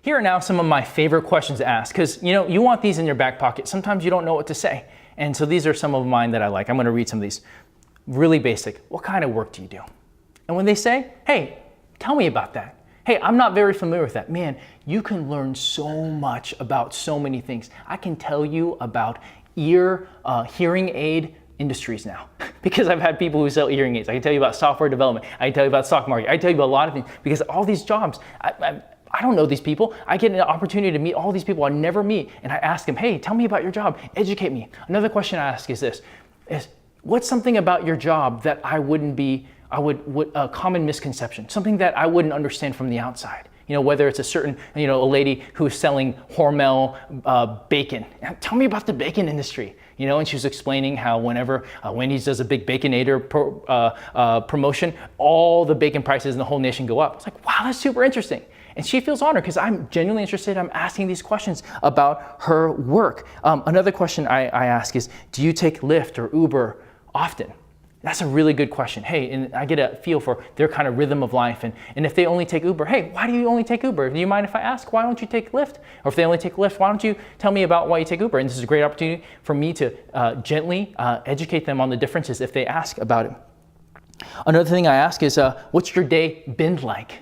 Here are now some of my favorite questions to ask, because you want these in your back pocket. Sometimes you don't know what to say. And so these are some of mine that I like. I'm gonna read some of these. Really basic. What kind of work do you do? And when they say, hey, tell me about that. Hey, I'm not very familiar with that. Man, you can learn so much about so many things. I can tell you about hearing aid industries now, because I've had people who sell hearing aids. I can tell you about software development. I can tell you about stock market. I can tell you about a lot of things, because all these jobs, I don't know these people. I get an opportunity to meet all these people I never meet, and I ask them, hey, tell me about your job, educate me. Another question I ask is this, what's something about your job that a common misconception, something that I wouldn't understand from the outside? Whether it's a certain, a lady who is selling Hormel bacon. Tell me about the bacon industry. And she was explaining how whenever Wendy's does a big Baconator promotion, all the bacon prices in the whole nation go up. It's like, wow, that's super interesting. And she feels honored because I'm genuinely interested. I'm asking these questions about her work. Another question I ask is, do you take Lyft or Uber often? That's a really good question. Hey, and I get a feel for their kind of rhythm of life. And if they only take Uber, hey, why do you only take Uber? Do you mind if I ask, why don't you take Lyft? Or if they only take Lyft, why don't you tell me about why you take Uber? And this is a great opportunity for me to gently educate them on the differences if they ask about it. Another thing I ask is, what's your day been like?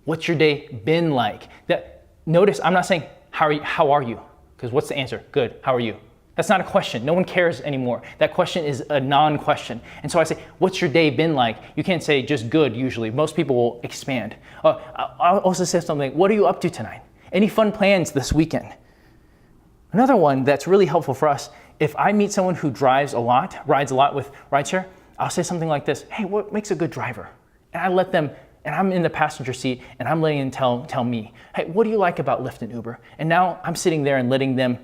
What's your day been like? Notice I'm not saying, how are you? Because what's the answer? Good, how are you? That's not a question. No one cares anymore. That question is a non-question. And so I say, what's your day been like? You can't say just good usually. Most people will expand. I'll also say something like, what are you up to tonight? Any fun plans this weekend? Another one that's really helpful for us, if I meet someone who rides a lot with rideshare, I'll say something like this, hey, what makes a good driver? And I let them, and I'm in the passenger seat, and I'm letting them tell me, hey, what do you like about Lyft and Uber? And now I'm sitting there and letting them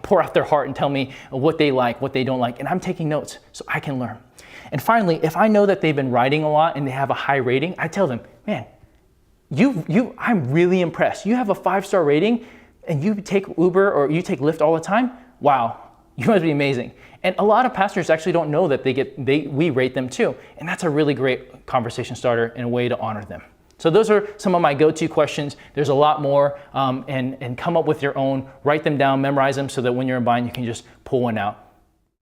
pour out their heart and tell me what they like, what they don't like, and I'm taking notes so I can learn. And finally, if I know that they've been riding a lot and they have a high rating, I tell them, man, I'm really impressed. You have a 5-star rating and you take Uber or you take Lyft all the time? Wow, you must be amazing. And a lot of passengers actually don't know that we rate them too. And that's a really great conversation starter and a way to honor them. So those are some of my go-to questions. There's a lot more, and come up with your own, write them down, memorize them so that when you're in bind, you can just pull one out.